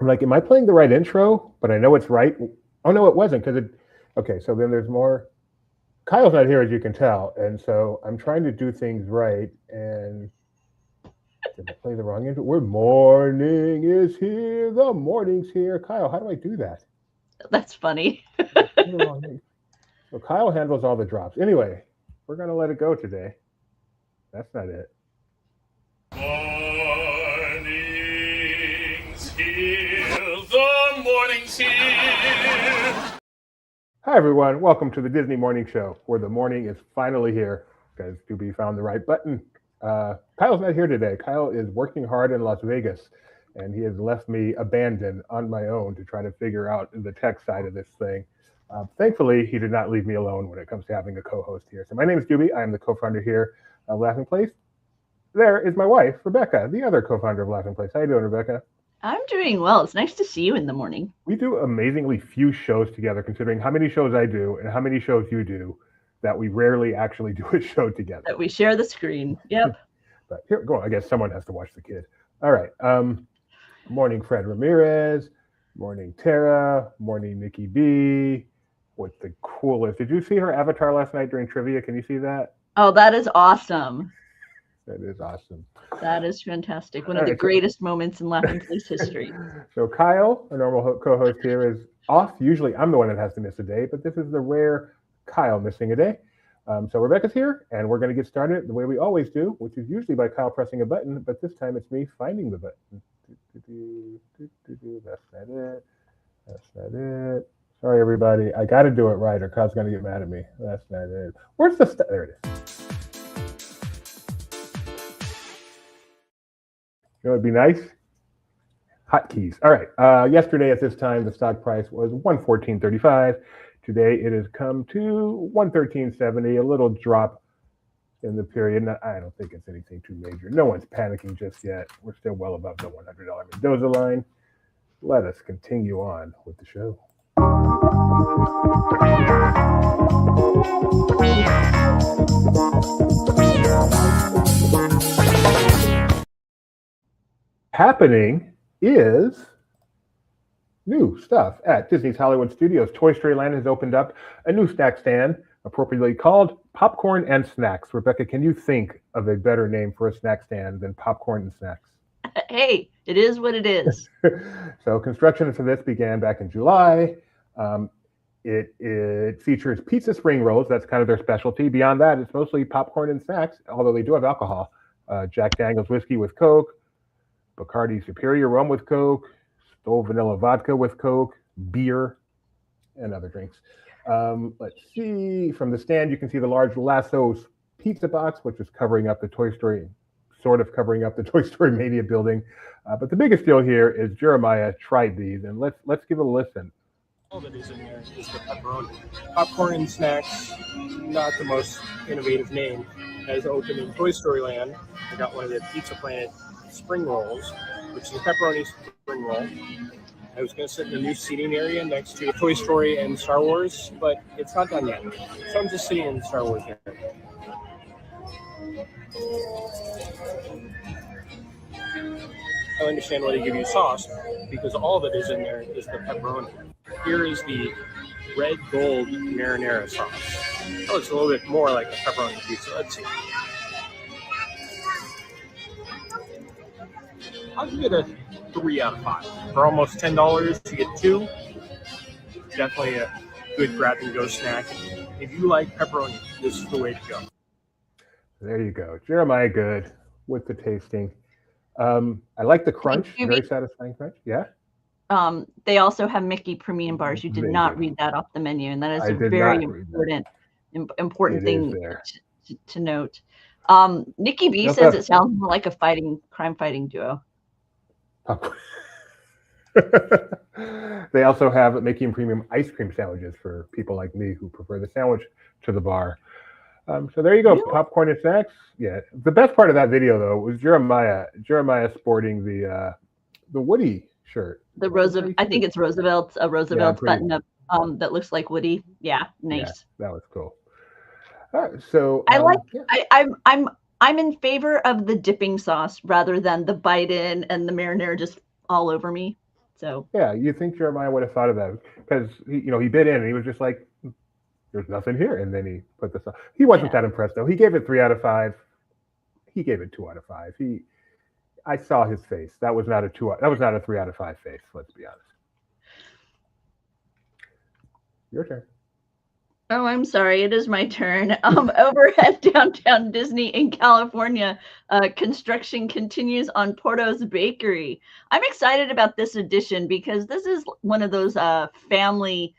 I'm like, am I playing the right intro? But I know it's right. Oh no, it wasn't because it. Okay, so then there's more. Kyle's not here, as you can tell, and so I'm trying to do things right. And did I play the wrong intro? Where morning is here, the morning's here. Kyle, how do I do that? That's funny. Did I play the wrong name? So Kyle handles all the drops. Anyway, we're gonna let it go today. That's not it. Morning's here, the morning's here. Hi everyone, welcome to the Disney Morning Show, where the morning is finally here because Doobie found the right button. Kyle's not here today. Kyle is working hard in Las Vegas, and he has left me abandoned on my own to try to figure out the tech side of this thing. Thankfully, he did not leave me alone when it comes to having a co-host here. So my name is Doobie. I am the co-founder here of Laughing Place. There is my wife, Rebecca, the other co-founder of Laughing Place. How you doing, Rebecca? I'm doing well. It's nice to see you in the morning. We do amazingly few shows together, considering how many shows I do and how many shows you do, that we rarely actually do a show together. That we share the screen. Yep. But here, go on. I guess someone has to watch the kid. All right. Morning, Fred Ramirez. Morning, Tara. Morning, Nikki B. What's the coolest? Did you see her avatar last night during trivia? Can you see that? Oh, that is awesome. That is awesome. That is fantastic. One of the greatest moments in Laughing Place history. So Kyle, a normal co-host here, is off. Usually I'm the one that has to miss a day, but this is the rare Kyle missing a day. So Rebecca's here, and we're going to get started the way we always do, which is usually by Kyle pressing a button, but this time it's me finding the button. That's not it. That's not it. Sorry, everybody. I got to do it right, or Kyle's going to get mad at me. That's not it. Where's the there it is. You know, it'd be nice. Hotkeys. All right. Yesterday at this time, the stock price was $114.35. Today it has come to $113.70. A little drop in the period. I don't think it's anything too major. No one's panicking just yet. We're still well above the $100 Mendoza line. Let us continue on with the show. Happening is new stuff at Disney's Hollywood Studios. Toy Story Land has opened up a new snack stand, appropriately called Popcorn and Snacks. Rebecca, can you think of a better name for a snack stand than Popcorn and Snacks? Hey, it is what it is. So construction for this began back in July. It features pizza spring rolls. That's kind of their specialty. Beyond that, it's mostly popcorn and snacks, although they do have alcohol. Jack Daniel's whiskey with Coke, Bacardi Superior rum with Coke, Stole vanilla vodka with Coke, beer, and other drinks. Let's see. From the stand, you can see the large Lasso's pizza box, which is covering up the Toy Story, sort of covering up the Toy Story Mania building. But the biggest deal here is Jeremiah tried these, and let's give it a listen. All that is in there is the pepperoni. Popcorn and Snacks, not the most innovative name, has opened in Toy Story Land. I got one of the Pizza Planet spring rolls, which is a pepperoni spring roll. I was going to sit in the new seating area next to Toy Story and Star Wars, but it's not done yet. So I'm just sitting in the Star Wars area. I understand why they give you sauce, because all that is in there is the pepperoni. Here is the red gold marinara sauce. That looks a little bit more like a pepperoni pizza. Let's see. I'll give it a 3 out of 5. For almost $10, you get 2. Definitely a good grab-and-go snack. If you like pepperoni, this is the way to go. There you go. Jeremiah Good with the tasting. I like the crunch. Very satisfying crunch. Yeah. They also have Mickey premium bars. You did not read that off the menu, and that is a very important thing to note. Nikki B says it sounds more like a crime fighting duo. They also have Mickey and Premium ice cream sandwiches for people like me who prefer the sandwich to the bar. So there you go, popcorn and snacks. Yeah, the best part of that video though was Jeremiah sporting the Woody shirt. I think it's Roosevelt's button up that looks like Woody. Yeah, nice. Yeah, that was cool. All right, so I'm in favor of the dipping sauce rather than the bite in and the marinara just all over me. So yeah, you think Jeremiah would have thought of that because he bid in and he was just like, "There's nothing here," and then he put this up. He wasn't that impressed though. He gave it 3 out of 5. He gave it 2 out of 5. I saw his face. That was not a 2. That was not a 3 out of 5 face. Let's be honest. Your turn. Oh, I'm sorry. It is my turn. Over at Downtown Disney in California, construction continues on Porto's Bakery. I'm excited about this edition because this is one of those family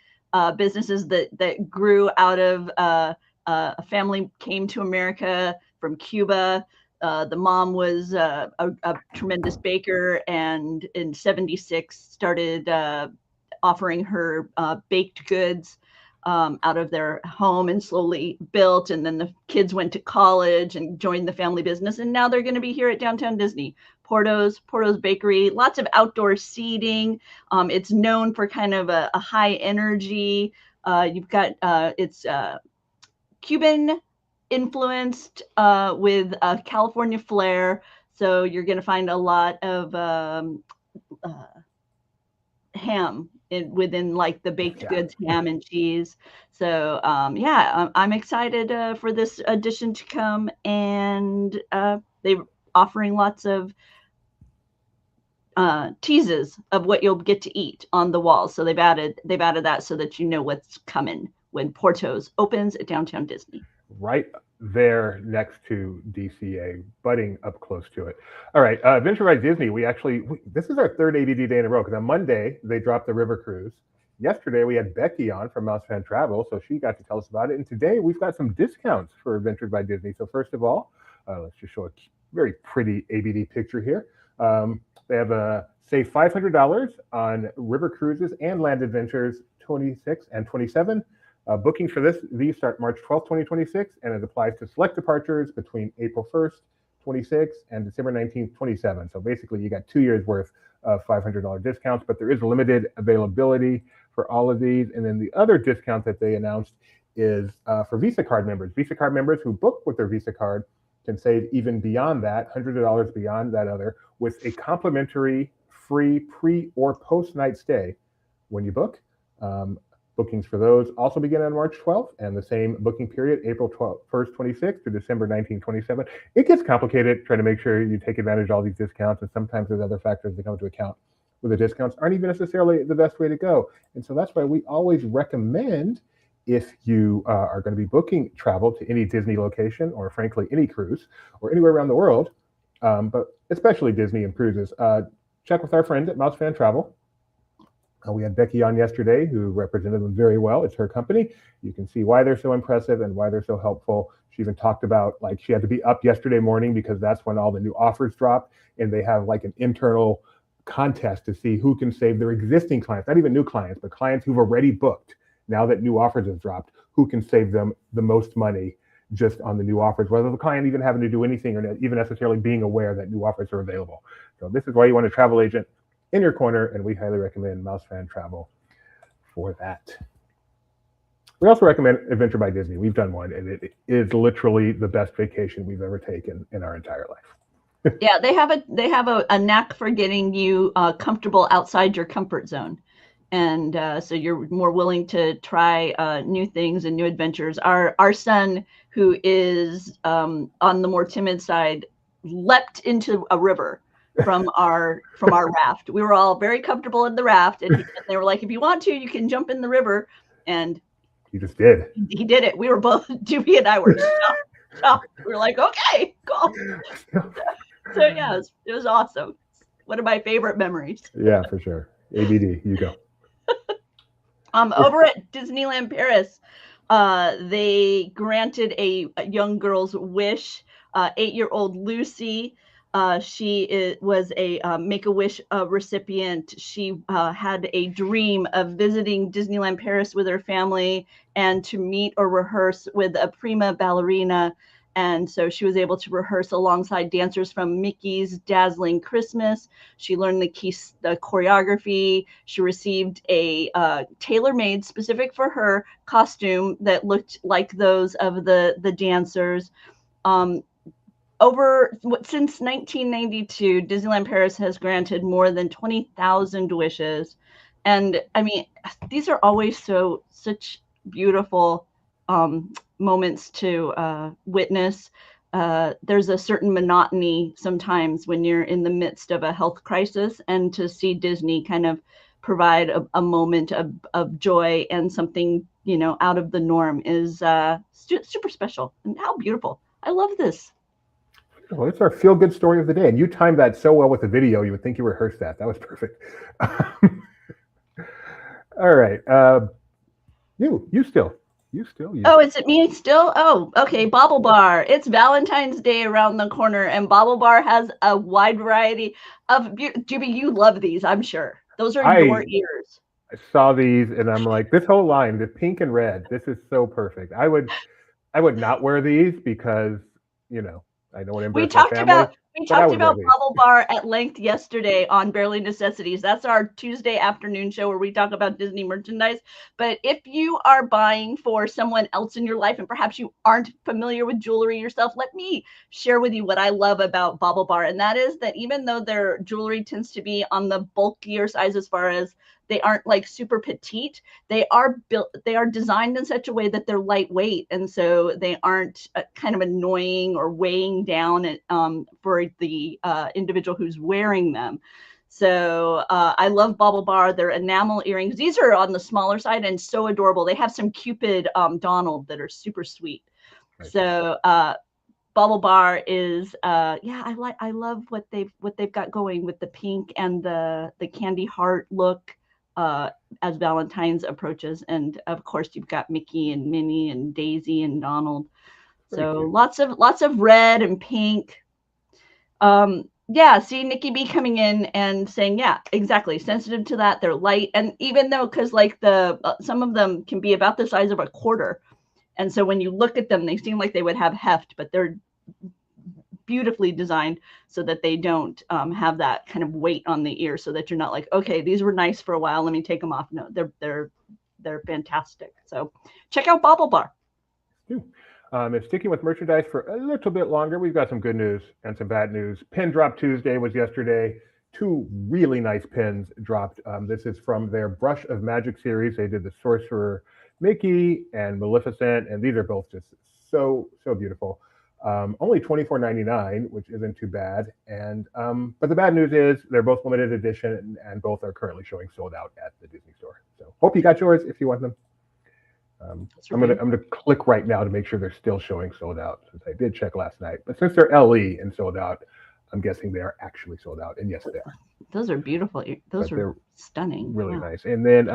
businesses that grew out of a family came to America from Cuba. The mom was a tremendous baker, and in '76 started offering her baked goods out of their home and slowly built. And then the kids went to college and joined the family business. And now they're going to be here at Downtown Disney. Porto's Bakery, lots of outdoor seating. It's known for kind of a high energy. You've got it's Cuban influenced with a California flair. So you're going to find a lot of ham within like the baked goods, ham and cheese. So I'm excited for this edition to come, and they're offering lots of teases of what you'll get to eat on the walls. So they've added that so that you know what's coming when Porto's opens at Downtown Disney. Right there next to DCA, butting up close to it. All right, Adventure by Disney. This is our 3rd ABD day in a row because on Monday they dropped the River Cruise. Yesterday we had Becky on from Mouse Fan Travel, so she got to tell us about it. And today we've got some discounts for Adventure by Disney. So first of all, let's just show a very pretty ABD picture here. They have save $500 on River Cruises and Land Adventures 26 and 27. Bookings for these start March 12th, 2026, and it applies to select departures between April 1st, 26, and December 19th, 27. So basically, you got 2 years worth of $500 discounts, but there is limited availability for all of these. And then the other discount that they announced is for Visa card members. Visa card members who book with their Visa card can save even beyond that, $100 beyond that other, with a complimentary free pre or post night stay when you book. Bookings for those also begin on March 12th, and the same booking period, April 1st, 26th to December 19th, 27. It gets complicated trying to make sure you take advantage of all these discounts, and sometimes there's other factors that come into account where the discounts aren't even necessarily the best way to go. And so that's why we always recommend, if you are going to be booking travel to any Disney location, or frankly, any cruise, or anywhere around the world, but especially Disney and cruises, check with our friend at Mouse Fan Travel. We had Becky on yesterday, who represented them very well. It's her company. You can see why they're so impressive and why they're so helpful. She even talked about, like, she had to be up yesterday morning because that's when all the new offers dropped, and they have like an internal contest to see who can save their existing clients, not even new clients, but clients who've already booked. Now that new offers have dropped, who can save them the most money just on the new offers, whether the client even having to do anything or even necessarily being aware that new offers are available. So this is why you want a travel agent in your corner, and we highly recommend Mouse Fan Travel for that. We also recommend Adventure by Disney. We've done one, and it is literally the best vacation we've ever taken in our entire life. Yeah, they have a knack for getting you comfortable outside your comfort zone, and so you're more willing to try new things and new adventures. Our son, who is on the more timid side, leapt into a river from our raft. We were all very comfortable in the raft, and they were like, "If you want to, you can jump in the river." And he just did. He did it. We were both, Doobie and I were shocked. We were like, "Okay, cool." So yeah, it was awesome. One of my favorite memories. Yeah, for sure. ABD, you go. Over at Disneyland Paris, they granted a young girl's wish. 8-year-old Lucy. She was a Make-A-Wish recipient. She had a dream of visiting Disneyland Paris with her family and to meet or rehearse with a prima ballerina. And so she was able to rehearse alongside dancers from Mickey's Dazzling Christmas. She learned the choreography. She received a tailor-made, specific for her, costume that looked like those of the dancers. since 1992, Disneyland Paris has granted more than 20,000 wishes. And I mean, these are always such beautiful moments to witness. There's a certain monotony sometimes when you're in the midst of a health crisis, and to see Disney kind of provide a moment of joy and something, out of the norm is super special. And how beautiful. I love this. Well, it's our feel-good story of the day. And you timed that so well with the video, you would think you rehearsed that. That was perfect. All right. You still. Oh, is it me still? Oh, okay. Bobble Bar. It's Valentine's Day around the corner, and Bobble Bar has a wide variety of. Jimmy, you love these, I'm sure. Those are your ears. I saw these, and I'm like, this whole line, the pink and red. This is so perfect. I would not wear these because I don't embrace my family. We talked about Bubble Bar at length yesterday on Barely Necessities. That's our Tuesday afternoon show where we talk about Disney merchandise. But if you are buying for someone else in your life and perhaps you aren't familiar with jewelry yourself, let me share with you what I love about Bubble Bar. And that is that even though their jewelry tends to be on the bulkier size as far as they aren't like super petite, they are designed in such a way that they're lightweight, and so they aren't kind of annoying or weighing down for the individual who's wearing them. So I love Bobble Bar. They're enamel earrings. These are on the smaller side and so adorable. They have some Cupid Donald that are super sweet. Right. So Bobble Bar is I love what they've got going with the pink and the candy heart look as Valentine's approaches. And of course you've got Mickey and Minnie and Daisy and Donald. So lots of red and pink. See Nikki B coming in and saying, yeah, exactly, sensitive to that. They're light, and even though, because like some of them can be about the size of a quarter, and so when you look at them, they seem like they would have heft, but they're beautifully designed so that they don't have that kind of weight on the ear, so that you're not like, okay, these were nice for a while, let me take them off. No, they're fantastic. So check out Bobble Bar. And sticking with merchandise for a little bit longer, we've got some good news and some bad news. Pin Drop Tuesday was yesterday. 2 really nice pins dropped. This is from their Brush of Magic series. They did the Sorcerer Mickey and Maleficent, and these are both just so beautiful. Only $24.99, which isn't too bad. And but the bad news is they're both limited edition, and both are currently showing sold out at the Disney store. So hope you got yours if you want them. I'm gonna click right now to make sure they're still showing sold out, since I did check last night. But since they're LE and sold out, I'm guessing they are actually sold out. And yes, they are. Those are beautiful. Those are stunning. Really nice. And then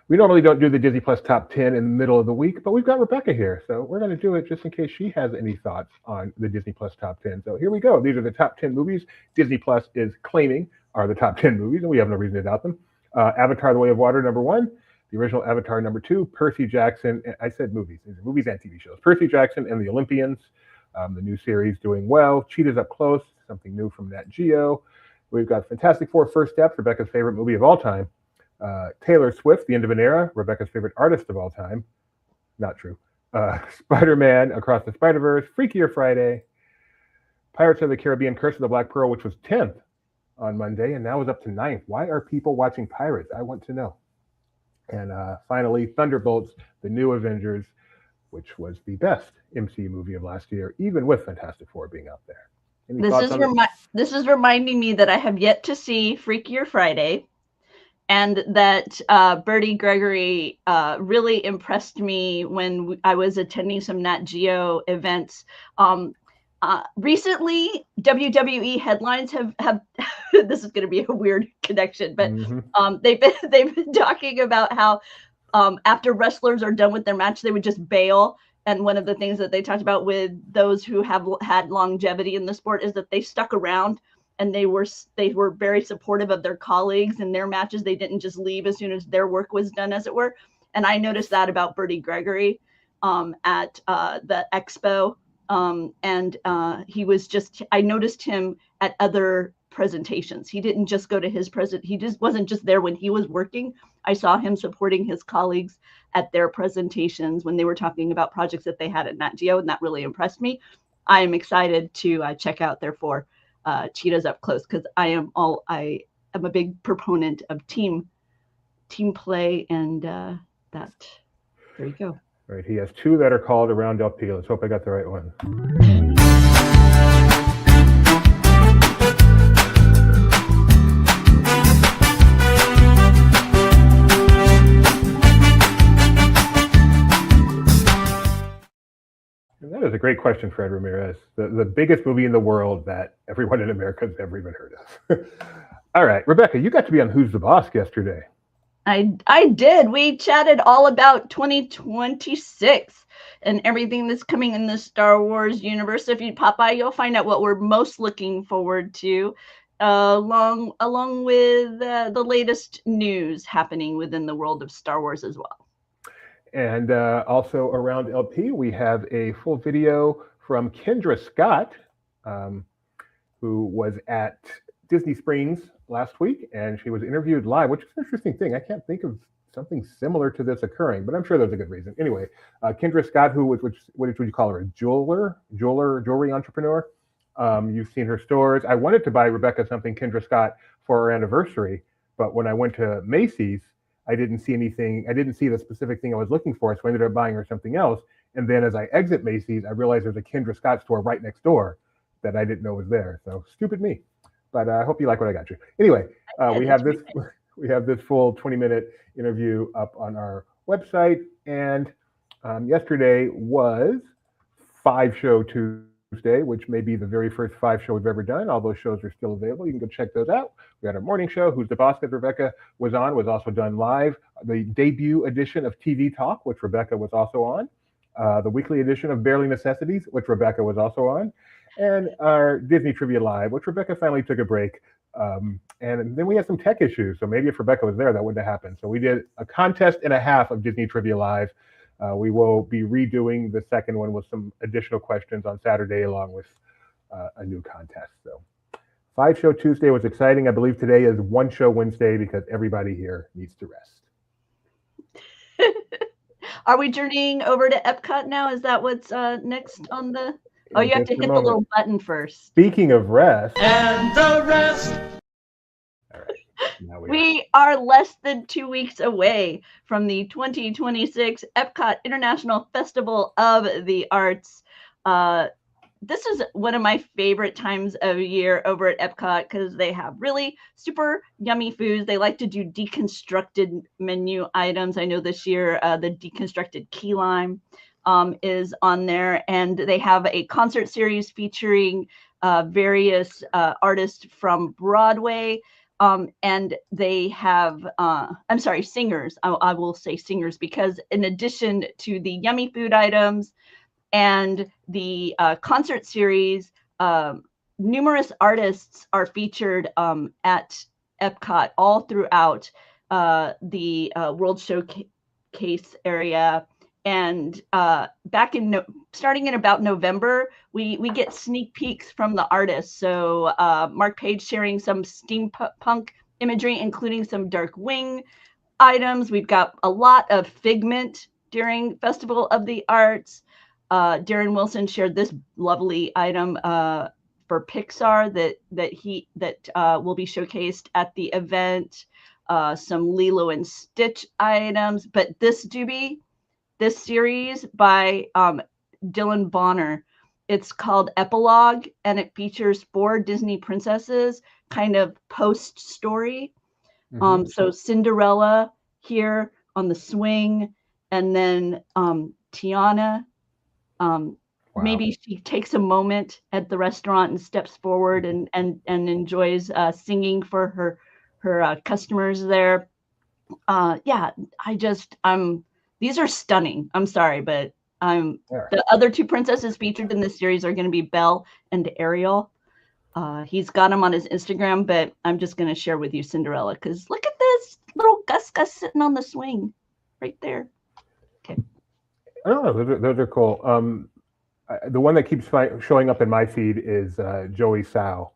we normally don't do the Disney Plus top 10 in the middle of the week, but we've got Rebecca here, so we're going to do it just in case she has any thoughts on the Disney Plus top 10. So here we go. These are the top 10 movies Disney Plus is claiming are the top 10 movies, and we have no reason to doubt them. Avatar: The Way of Water, number 1. The original Avatar, number 2, Percy Jackson. I said movies. These are movies and TV shows. Percy Jackson and the Olympians, the new series, doing well. Cheetahs Up Close, something new from Nat Geo. We've got Fantastic Four: First Steps, Rebecca's favorite movie of all time. Taylor Swift, The End of an Era, Rebecca's favorite artist of all time. Not true. Spider-Man: Across the Spider-Verse, Freakier Friday. Pirates of the Caribbean: Curse of the Black Pearl, which was 10th on Monday, and now is up to 9th. Why are people watching Pirates? I want to know. And finally, Thunderbolts, The New Avengers, which was the best MCU movie of last year, even with Fantastic Four being out there. This is reminding me that I have yet to see Freakier Friday, and that Bertie Gregory really impressed me when I was attending some Nat Geo events. Recently, WWE headlines have this is going to be a weird connection, but they've been talking about how after wrestlers are done with their match, they would just bail. And one of the things that they talked about with those who have had longevity in the sport is that they stuck around, and they were very supportive of their colleagues in their matches. They didn't just leave as soon as their work was done, as it were. And I noticed that about Bertie Gregory at the expo. He was I noticed him at other presentations. He didn't just go to his he just wasn't just there when he was working. I saw him supporting his colleagues at their presentations when they were talking about projects that they had at Nat Geo, and that really impressed me. I am excited to check out, therefore, Cheetahs Up Close, because I am a big proponent of team play, and that. There you go. All right, he has 2 that are called Around LP. Let's hope I got the right one. And that is a great question, Fred Ramirez. The biggest movie in the world that everyone in America has ever even heard of. All right, Rebecca, you got to be on Who's the Boss yesterday. I did. We chatted all about 2026 and everything that's coming in the Star Wars universe. So if you pop by, you'll find out what we're most looking forward to, along with the latest news happening within the world of Star Wars as well. And also around LP, we have a full video from Kendra Scott, who was at Disney Springs last week, and she was interviewed live, which is an interesting thing. I can't think of something similar to this occurring, but I'm sure there's a good reason. Anyway, Kendra Scott, who was, what would you call her, a jewelry entrepreneur? You've seen her stores. I wanted to buy Rebecca something, Kendra Scott, for her anniversary, but when I went to Macy's, I didn't see anything. I didn't see the specific thing I was looking for, so I ended up buying her something else. And then as I exit Macy's, I realized there's a Kendra Scott store right next door that I didn't know was there. So stupid me. But I hope you like what I got you. Anyway, we have this full 20-minute interview up on our website. And yesterday was 5-show Tuesday, which may be the very first 5 show we've ever done. All those shows are still available. You can go check those out. We had our morning show, Who's the Boss, that Rebecca was on, was also done live. The debut edition of TV Talk, which Rebecca was also on. The weekly edition of Barely Necessities, which Rebecca was also on. And our Disney Trivia Live, which Rebecca finally took a break. And then we had some tech issues. So maybe if Rebecca was there, that wouldn't have happened. So we did a contest and a half of Disney Trivia Live. We will be redoing the second one with some additional questions on Saturday, along with a new contest. So 5-show Tuesday was exciting. I believe today is 1-show Wednesday because everybody here needs to rest. Are we journeying over to Epcot now? Is that what's next on the... Oh, you have to hit the little button first. Speaking of rest. And the rest. All right. Now we are less than 2 weeks away from the 2026 Epcot International Festival of the Arts. This is one of my favorite times of year over at Epcot because they have really super yummy foods. They like to do deconstructed menu items. I know this year the deconstructed key lime is on there, and they have a concert series featuring various artists from Broadway, and they have singers. I will say singers, because in addition to the yummy food items and the concert series, numerous artists are featured at Epcot all throughout the World Showcase area. And starting in about November, we get sneak peeks from the artists. So Mark Page sharing some steampunk imagery, including some Dark Wing items. We've got a lot of Figment during Festival of the Arts. Darren Wilson shared this lovely item for Pixar that will be showcased at the event. Some Lilo and Stitch items, but this series by Dylan Bonner, it's called Epilogue, and it features 4 Disney princesses, kind of post-story. Mm-hmm. So Cinderella here on the swing, and then Tiana. Wow. Maybe she takes a moment at the restaurant and steps forward and enjoys singing for her customers there. These are stunning. I'm sorry, but the other 2 princesses featured in this series are going to be Belle and Ariel. He's got them on his Instagram, but I'm just going to share with you Cinderella, because look at this little Gus sitting on the swing right there. Okay. Oh, those are cool. The one that keeps showing up in my feed is Joey Sao,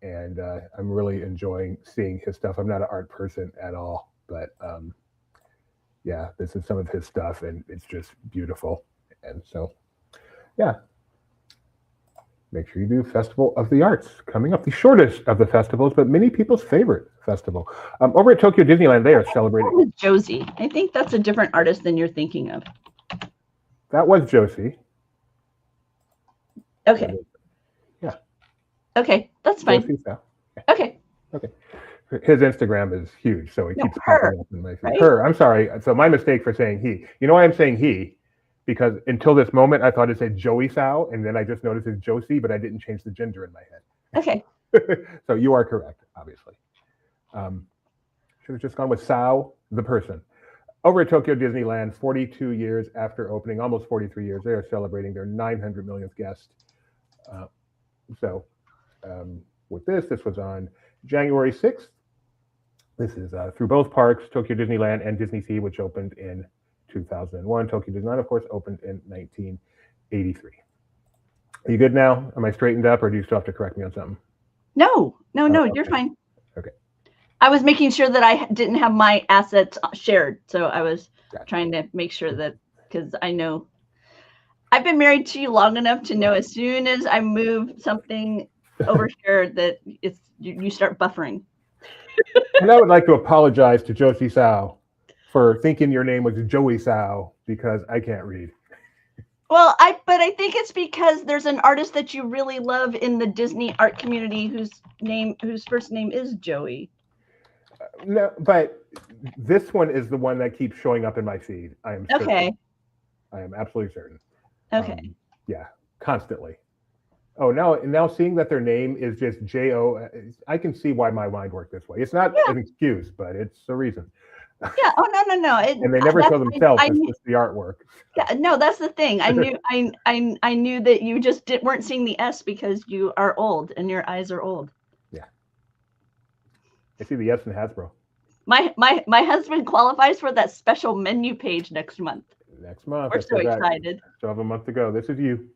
and I'm really enjoying seeing his stuff. I'm not an art person at all, but yeah, this is some of his stuff, and it's just beautiful. And so, yeah. make sure you do Festival of the Arts coming up, the shortest of the festivals, but many people's favorite festival. Over at Tokyo Disneyland, they are celebrating. Josie. I think that's a different artist than you're thinking of. That was Josie. Okay. Yeah. Okay, that's fine. Okay. Okay. His Instagram is huge, so he keeps popping up in my feed. Right? Her, I'm sorry. So my mistake for saying he. You know why I'm saying he? Because until this moment, I thought it said Joey Sao, and then I just noticed it's Josie, but I didn't change the gender in my head. Okay. So you are correct, obviously. Should have just gone with Sao, the person. Over at Tokyo Disneyland, 42 years after opening, almost 43 years, they are celebrating their 900 millionth guest. With this was on January 6th. This is through both parks, Tokyo Disneyland and Disney Sea, which opened in 2001. Tokyo Disneyland, of course, opened in 1983. Are you good now? Am I straightened up, or do you still have to correct me on something? No, okay. You're fine. Okay. I was making sure that I didn't have my assets shared. So I was trying to make sure that, because I know I've been married to you long enough to know as soon as I move something over here that you start buffering. And I would like to apologize to Josie Sao for thinking your name was Joey Sao, because I can't read. Well, but I think it's because there's an artist that you really love in the Disney art community whose first name is Joey. No, but this one is the one that keeps showing up in my feed. I am certain. Okay. I am absolutely certain. Okay. Yeah, constantly. Oh, now seeing that their name is just J-O, I can see why my mind worked this way. It's not an excuse, but it's a reason. Yeah. Oh, no. And they never show themselves. It's just the artwork. Yeah. No, that's the thing. I knew that you just weren't seeing the S because you are old and your eyes are old. Yeah. I see the S in Hasbro. My husband qualifies for that special menu page next month. We're so excited. Still have a month to go. This is you.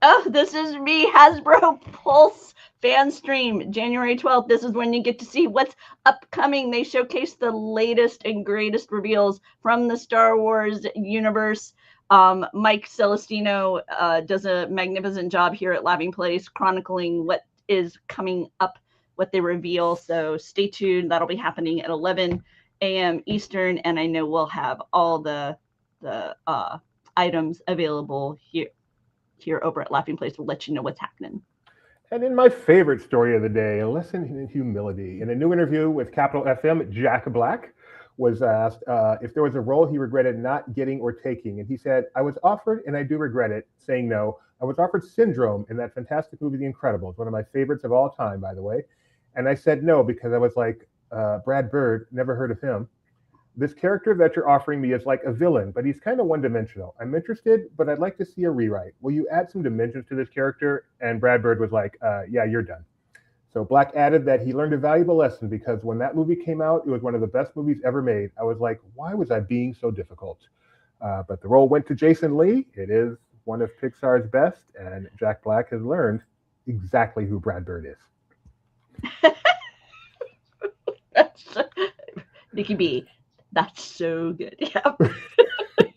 Oh, this is me, Hasbro Pulse fan stream, January 12th. This is when you get to see what's upcoming. They showcase the latest and greatest reveals from the Star Wars universe. Mike Celestino does a magnificent job here at Laughing Place, chronicling what is coming up, what they reveal. So stay tuned. That'll be happening at 11 a.m. Eastern, and I know we'll have all the items available here over at Laughing Place. We'll let you know what's happening. And in my favorite story of the day, a lesson in humility. In a new interview with Capital FM, Jack Black was asked if there was a role he regretted not getting or taking. And he said, I was offered, and I do regret it, saying no. I was offered Syndrome in that fantastic movie, The Incredibles, one of my favorites of all time, by the way. And I said no because I was like, Brad Bird, never heard of him. This character that you're offering me is like a villain, but he's kind of one-dimensional. I'm interested, but I'd like to see a rewrite. Will you add some dimensions to this character? And Brad Bird was like, yeah, you're done. So Black added that he learned a valuable lesson because when that movie came out, it was one of the best movies ever made. I was like, why was I being so difficult? But the role went to Jason Lee. It is one of Pixar's best, and Jack Black has learned exactly who Brad Bird is. Nikki B. That's so good. Yeah.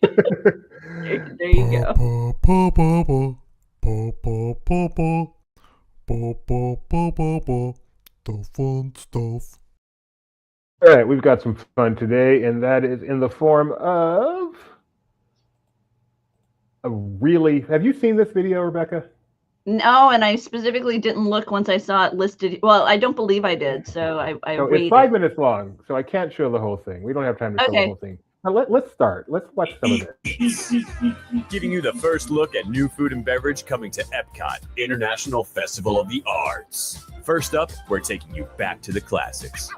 there you go. The fun stuff. All right, we've got some fun today, and that is in the form of a really. Have you seen this video, Rebecca? No, and I specifically didn't look once I saw it listed. Well, I don't believe I did, so I waited. It's 5 minutes long, so I can't show the whole thing. We don't have time to show the whole thing. Now let's start. Let's watch some of it. Giving you the first look at new food and beverage coming to Epcot, International Festival of the Arts. First up, we're taking you back to the classics.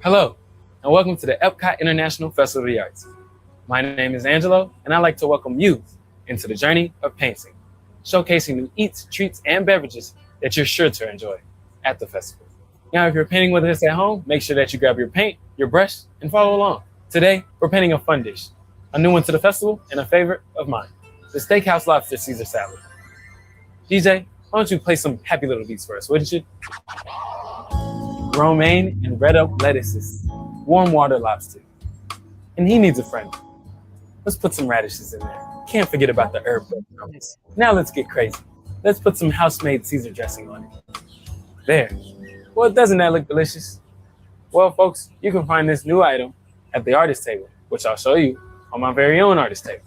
Hello, and welcome to the Epcot International Festival of the Arts. My name is Angelo, and I'd like to welcome you into the journey of painting, showcasing new eats, treats, and beverages that you're sure to enjoy at the festival. Now, if you're painting with us at home, make sure that you grab your paint, your brush, and follow along. Today, we're painting a fun dish, a new one to the festival, and a favorite of mine, the Steakhouse Lobster Caesar Salad. DJ, why don't you play some happy little beats for us, wouldn't you? Romaine and red oak lettuces, warm water lobster, and he needs a friend. Let's put some radishes in there. Can't forget about the herb. Now let's get crazy. Let's put some house-made Caesar dressing on it. There. Well, doesn't that look delicious? Well, folks, you can find this new item at the artist table, which I'll show you on my very own artist table.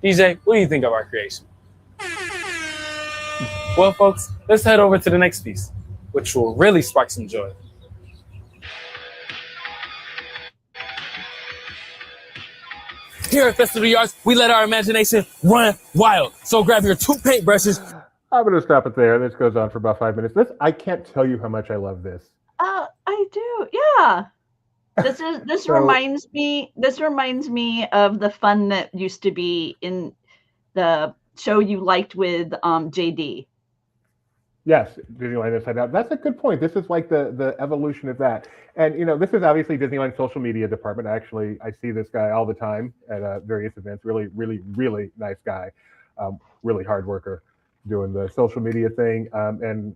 DJ, what do you think of our creation? Well, folks, let's head over to the next piece, which will really spark some joy. Here at Festival of the Arts, we let our imagination run wild. So grab your 2 paintbrushes. I'm going to stop it there. This goes on for about 5 minutes. I can't tell you how much I love this. I do. Yeah. This reminds me of the fun that used to be in the show you liked with JD. Yes, Disneyland Inside Out. That's a good point. This is like the evolution of that. And, this is obviously Disneyland's social media department. Actually, I see this guy all the time at various events. Really, really, really nice guy. Really hard worker doing the social media thing. And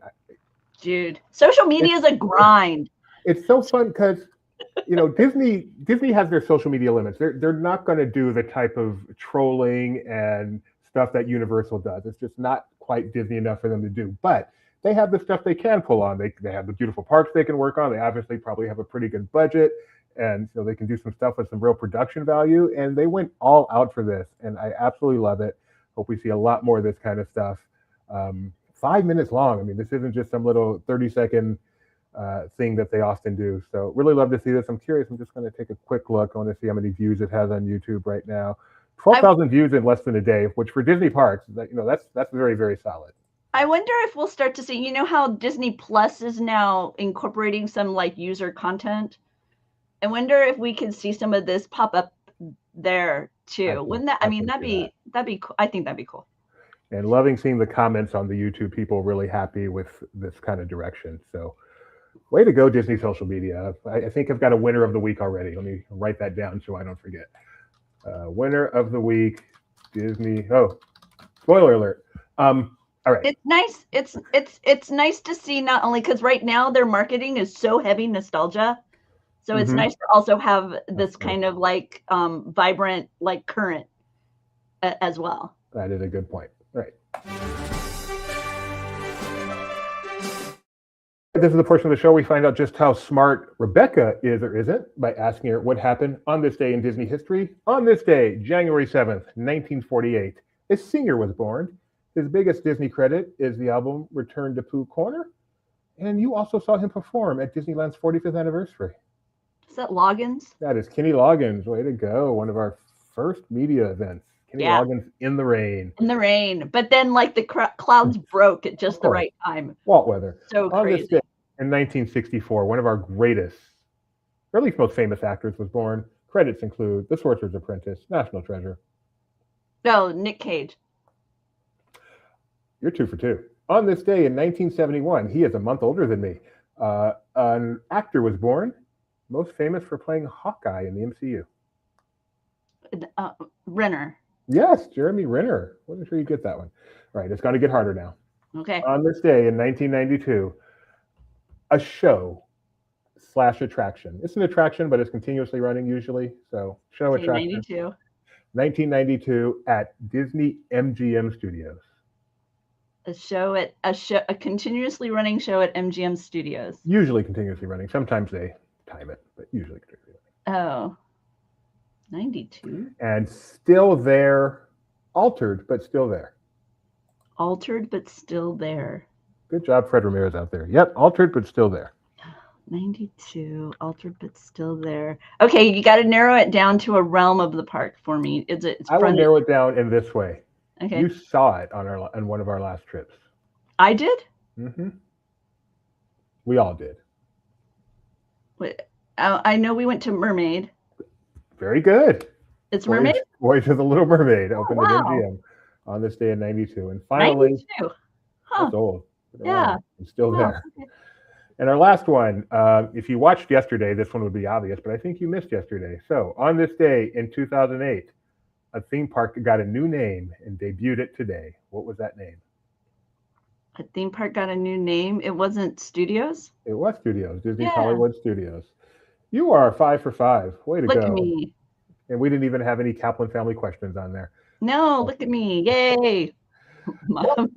dude, social media is a grind. It's so fun because, Disney has their social media limits. They're not going to do the type of trolling and stuff that Universal does. It's just not quite Disney enough for them to do. But they have the stuff they can pull on. They have the beautiful parks they can work on. They obviously probably have a pretty good budget, and so they can do some stuff with some real production value. And they went all out for this, and I absolutely love it. Hope we see a lot more of this kind of stuff. 5 minutes long. I mean, this isn't just some little 30-second thing that they often do. So really love to see this. I'm curious. I'm just going to take a quick look. I want to see how many views it has on YouTube right now. 12,000 views in less than a day, which for Disney parks, that's very, very solid. I wonder if we'll start to see, how Disney Plus is now incorporating some like user content. I wonder if we can see some of this pop up there too. Wouldn't that? That'd be cool. I think that'd be cool. And loving seeing the comments on the YouTube, people really happy with this kind of direction. So way to go, Disney social media. I think I've got a winner of the week already. Let me write that down so I don't forget. Winner of the week, Disney. Oh, spoiler alert. All right. It's nice. It's nice to see, not only because right now their marketing is so heavy nostalgia. So it's nice to also have this kind of like vibrant, like current as well. That is a good point. Right. This is the portion of the show we find out just how smart Rebecca is or isn't by asking her what happened on this day in Disney history. On this day, January 7th, 1948, a singer was born. His biggest Disney credit is the album Return to Pooh Corner. And you also saw him perform at Disneyland's 45th anniversary. Is that Loggins? That is Kenny Loggins. Way to go. One of our first media events. Kenny Loggins in the rain. In the rain. But then like the clouds broke at just the right time. Walt weather. So on crazy. This day, in 1964, one of our greatest, or at least most famous actors was born. Credits include The Sorcerer's Apprentice, National Treasure. No, Nick Cage. You're 2 for 2. On this day in 1971, he is a month older than me. An actor was born, most famous for playing Hawkeye in the MCU. Renner. Yes, Jeremy Renner. Wasn't sure you'd get that one. All right, it's going to get harder now. Okay. On this day in 1992, a show / attraction. It's an attraction, but it's continuously running usually. So show attraction. 1992 at Disney MGM Studios. A continuously running show at MGM Studios. Usually continuously running. Sometimes they time it, but usually continuously running. Oh. 92. And still there, altered, but still there. Altered, but still there. Good job, Fred Ramirez out there. Yep, altered, but still there. 92, altered, but still there. Okay, you got to narrow it down to a realm of the park for me. I will narrow it down in this way. Okay. You saw it on one of our last trips. I did? Mm-hmm. We all did. Wait, I know we went to Mermaid. Very good. It's Mermaid? Voyage of the Little Mermaid opened at MGM on this day in 92. And finally, 92. Huh. That's old. Yeah. It's still there. Okay. And our last one, if you watched yesterday, this one would be obvious, but I think you missed yesterday. So on this day in 2008, a theme park got a new name and debuted it today. What was that name? A theme park got a new name. It wasn't Studios? It was Studios, Disney's Hollywood Studios. You are 5 for 5. Way to go. Look at me. And we didn't even have any Kaplan family questions on there. No, look at me. Yay. I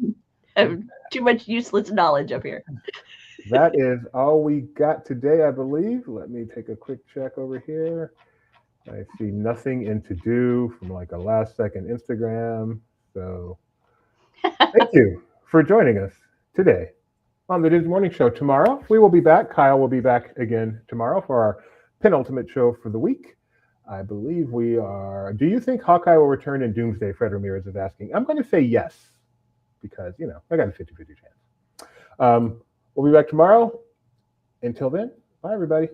have too much useless knowledge up here. That is all we got today, I believe. Let me take a quick check over here. I see nothing in to do from like a last second Instagram. So thank you for joining us today on the Diz Morning Show. Tomorrow we will be back. Kyle will be back again tomorrow for our penultimate show for the week. I believe we are. Do you think Hawkeye will return in Doomsday? Fred Ramirez is asking. I'm going to say yes, because, you know, I got a 50-50 chance. We'll be back tomorrow. Until then, bye, everybody.